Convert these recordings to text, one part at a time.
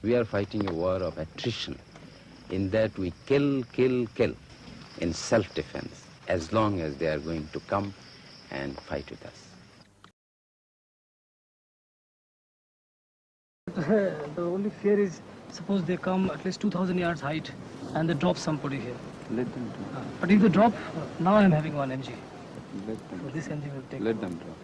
We are fighting a war of attrition, in that we kill in self-defense, as long as they are going to come and fight with us. The only fear is, suppose they come at least 2,000 yards height and they drop somebody here. Let them drop. But if they drop, now I'm having 1 mg. Let them. So this mg will take. Let them drop.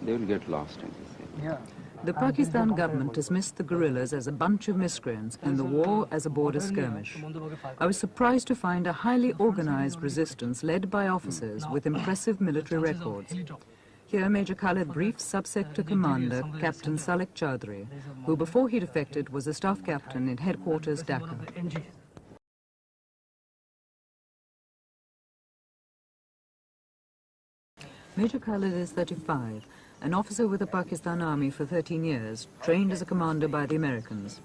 They will get lost in this area. Yeah. The Pakistan government dismissed the guerrillas as a bunch of miscreants and the war as a border skirmish. I was surprised to find a highly organized resistance led by officers with impressive military records. Here Major Khalid briefs Sub-Sector Commander Captain Salik Chaudhry, who before he defected was a staff captain in headquarters Dhaka. Major Khalid is 35, an officer with the Pakistan Army for 13 years, trained as a commander by the Americans.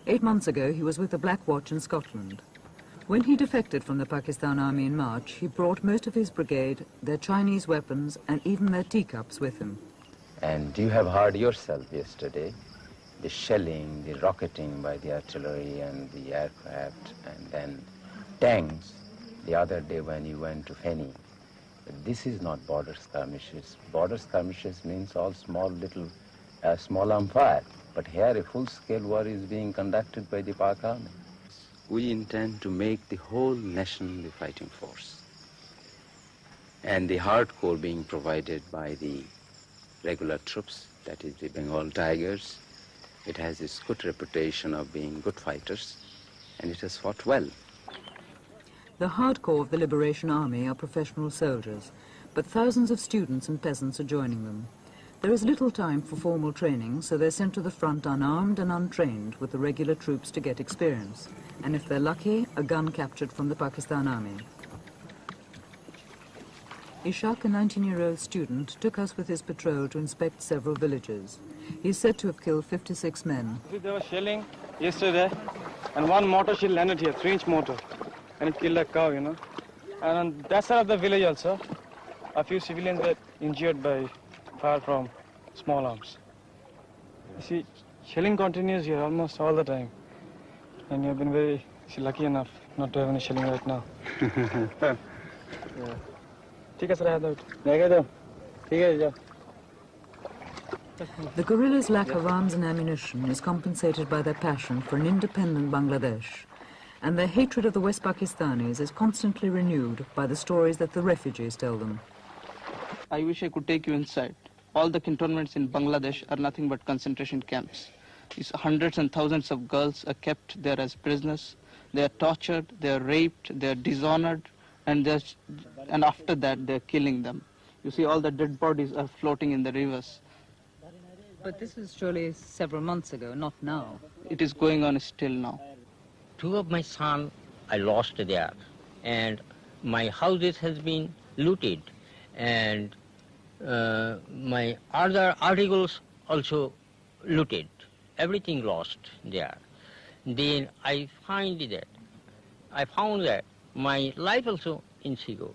8 months ago, he was with the Black Watch in Scotland. When he defected from the Pakistan Army in March, he brought most of his brigade, their Chinese weapons, and even their teacups with him. And you have heard yourself yesterday the shelling, the rocketing by the artillery and the aircraft, and then tanks the other day when you went to Feni. This is not border skirmishes. Border skirmishes means all small arm fire. But here a full-scale war is being conducted by the Pak Army. We intend to make the whole nation the fighting force. And the hardcore being provided by the regular troops, that is the Bengal Tigers. It has its good reputation of being good fighters, and it has fought well. The hardcore of the Liberation Army are professional soldiers, but thousands of students and peasants are joining them. There is little time for formal training, so they're sent to the front unarmed and untrained with the regular troops to get experience. And if they're lucky, a gun captured from the Pakistan Army. Ishaq, a 19-year-old student, took us with his patrol to inspect several villages. He is said to have killed 56 men. There was shelling yesterday, and one mortar shell landed here, 3-inch mortar, and it killed a cow, you know. And on that side of the village also, a few civilians were injured by fire from small arms. You see, shelling continues here almost all the time. And you've been very lucky enough not to have any shelling right now. Yeah. The guerrillas' lack of arms and ammunition is compensated by their passion for an independent Bangladesh, and their hatred of the West Pakistanis is constantly renewed by the stories that the refugees tell them. I wish I could take you inside. All the cantonments in Bangladesh are nothing but concentration camps. These hundreds and thousands of girls are kept there as prisoners. They are tortured, they are raped, they are dishonored, and after that they are killing them. You see, all the dead bodies are floating in the rivers. But this is surely several months ago, not now. It is going on still now. 2 of my sons I lost there, and my houses has been looted, and my other articles also looted. Everything lost there. Then I found that my life also insecure.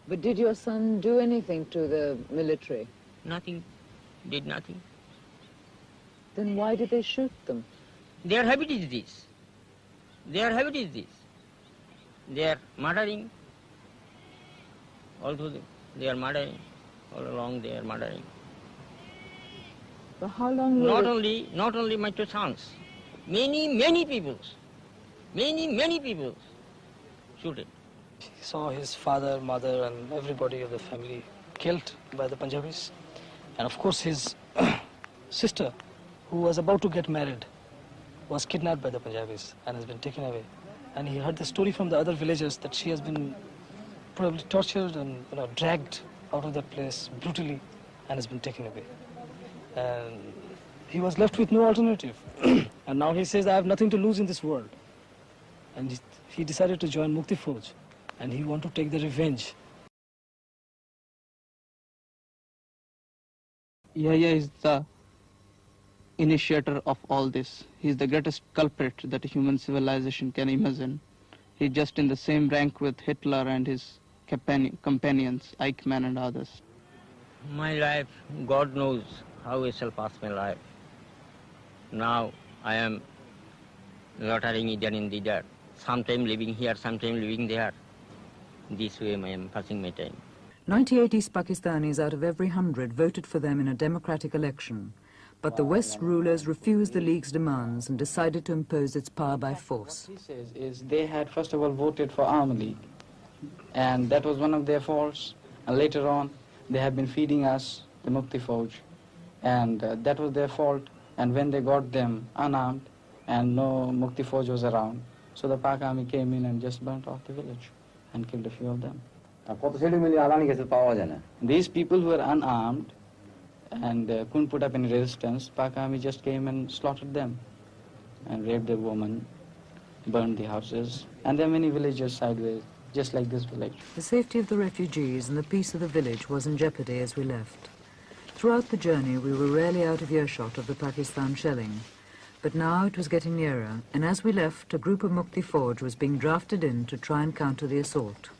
But did your son do anything to the military? Nothing, did nothing. Then why did they shoot them? Their habit is this. Their habit is this. They are murdering. Also they are murdering. All along they are murdering. For how long? Not only my 2 sons. Many people shooted. He saw his father, mother, and everybody of the family killed by the Punjabis. And of course his sister, who was about to get married, was kidnapped by the Punjabis and has been taken away. And he heard the story from the other villagers that she has been probably tortured and dragged out of that place brutally and has been taken away. And he was left with no alternative. And now he says, I have nothing to lose in this world. And he decided to join Mukti Fauj, and he wanted to take the revenge. Yahya is the initiator of all this. He is the greatest culprit that human civilization can imagine. He is just in the same rank with Hitler and his companions, Eichmann and others. My life, God knows how I shall pass my life. Now I am loitering either in there, sometime living here, sometime living there. This way I am passing my time. 98 East Pakistanis out of every 100 voted for them in a democratic election. But the West rulers refused the League's demands and decided to impose its power by force. What he says is they had first of all voted for Army League, and that was one of their faults. And later on, they have been feeding us the Mukti Fauj, and that was their fault. And when they got them unarmed and no Mukti Fauj was around, so the Pak Army came in and just burnt off the village and killed a few of them. These people who were unarmed and couldn't put up any resistance, Pak Army just came and slaughtered them and raped the women, burned the houses, and there are many villages sideways, just like this village. The safety of the refugees and the peace of the village was in jeopardy as we left. Throughout the journey, we were rarely out of earshot of the Pakistan shelling. But now it was getting nearer, and as we left, a group of Mukti Fauj was being drafted in to try and counter the assault.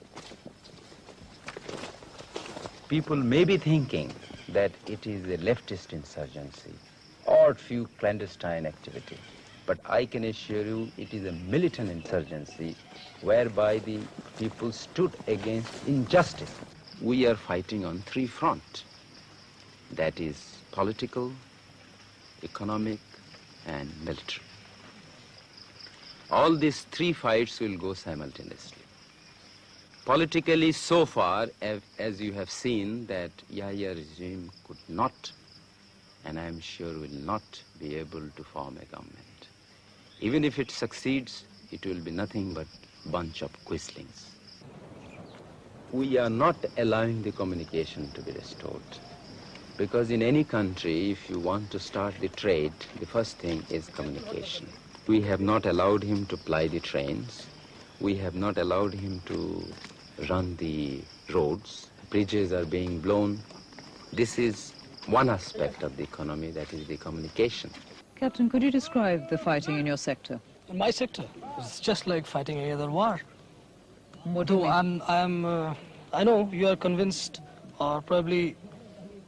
People may be thinking that it is a leftist insurgency or few clandestine activity. But I can assure you it is a militant insurgency whereby the people stood against injustice. We are fighting on three fronts. That is political, economic, and military. All these three fights will go simultaneously. Politically, so far, as you have seen, that Yahya regime could not, and I am sure will not, be able to form a government. Even if it succeeds, it will be nothing but bunch of quislings. We are not allowing the communication to be restored. Because in any country, if you want to start the trade, the first thing is communication. We have not allowed him to ply the trains. We have not allowed him to run the roads. Bridges are being blown. This is one aspect of the economy, that is the communication. Captain, could you describe the fighting in your sector? In my sector, it's just like fighting any other war. What do you mean? I know you are convinced, or probably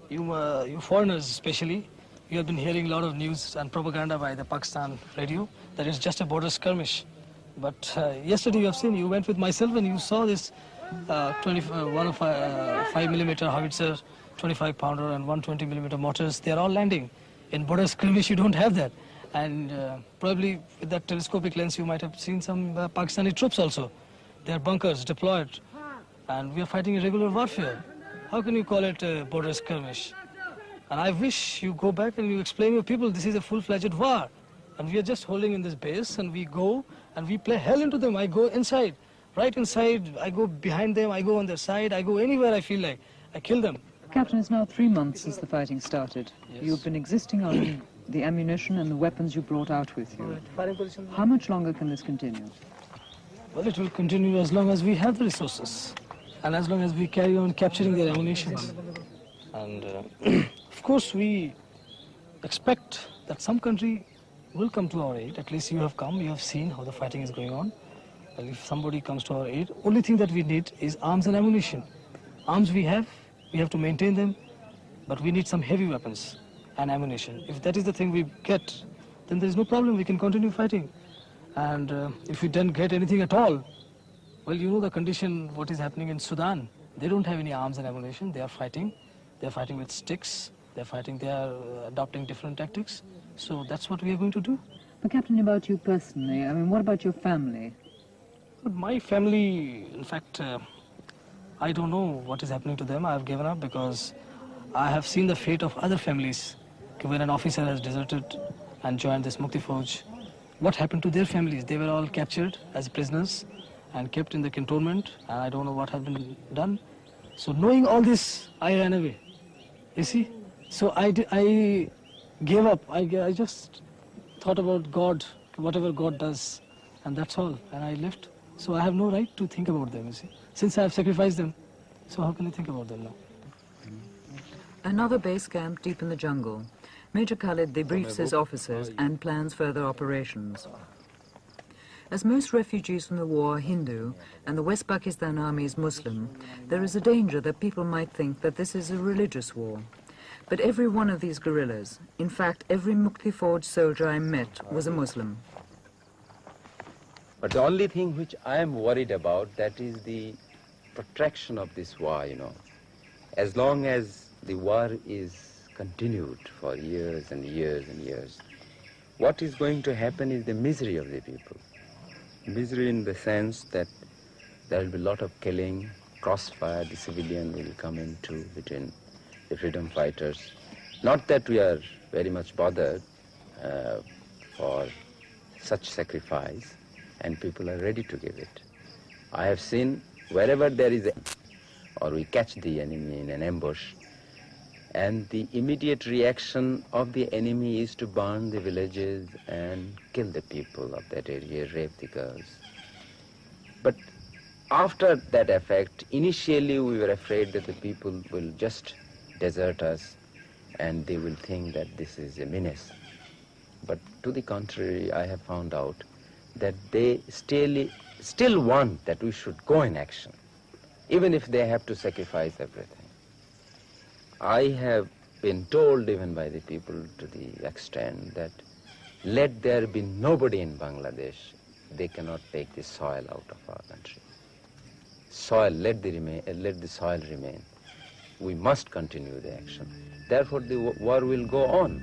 you foreigners especially, you have been hearing a lot of news and propaganda by the Pakistan radio that it's just a border skirmish. But yesterday you have seen, you went with myself and you saw this 5mm howitzer, 25-pounder and 120mm mortars. They are all landing. In border skirmish you don't have that. And probably with that telescopic lens you might have seen some Pakistani troops also. They are bunkers deployed. And we are fighting irregular warfare. How can you call it a border skirmish? And I wish you go back and you explain to people this is a full-fledged war. And we are just holding in this base and we go and we play hell into them. I go inside, right inside, I go behind them, I go on their side, I go anywhere I feel like. I kill them. Captain, it's now 3 months since the fighting started. Yes. You've been existing on the ammunition and the weapons you brought out with you. How much longer can this continue? Well, it will continue as long as we have the resources and as long as we carry on capturing their ammunition. And of course, we expect that some country will come to our aid. At least you have come, you have seen how the fighting is going on. Well, if somebody comes to our aid, only thing that we need is arms and ammunition. Arms we have to maintain them, but we need some heavy weapons and ammunition. If that is the thing we get, then there is no problem, we can continue fighting. And if we don't get anything at all, well, you know the condition, what is happening in Sudan. They don't have any arms and ammunition, they are fighting. They're fighting with sticks, they are adopting different tactics. So that's what we are going to do. But Captain, about you personally, I mean, what about your family? But my family, in fact, I don't know what is happening to them. I have given up because I have seen the fate of other families. When an officer has deserted and joined this Mukti Fauj, what happened to their families? They were all captured as prisoners and kept in the cantonment, and I don't know what has been done. So knowing all this, I ran away. You see? So I gave up. I just thought about God, whatever God does, and that's all. And I left. So I have no right to think about them, you see. Since I have sacrificed them, so how can I think about them now? Another base camp deep in the jungle. Major Khalid debriefs his officers and plans further operations. As most refugees from the war are Hindu and the West Pakistan Army is Muslim, there is a danger that people might think that this is a religious war. But every one of these guerrillas, in fact every Mukti Fauj soldier I met, was a Muslim. But the only thing which I am worried about, that is the protraction of this war, you know. As long as the war is continued for years and years and years, what is going to happen is the misery of the people. Misery in the sense that there will be a lot of killing, crossfire, the civilian will come into between the freedom fighters. Not that we are very much bothered for such sacrifice, and people are ready to give it. I have seen wherever there is or we catch the enemy in an ambush, and the immediate reaction of the enemy is to burn the villages and kill the people of that area, rape the girls. But after that effect, initially we were afraid that the people will just desert us and they will think that this is a menace. But to the contrary, I have found out that they still want that we should go in action, even if they have to sacrifice everything. I have been told even by the people to the extent that let there be nobody in Bangladesh, they cannot take the soil out of our country. Soil, let the soil remain. We must continue the action. Therefore the war will go on.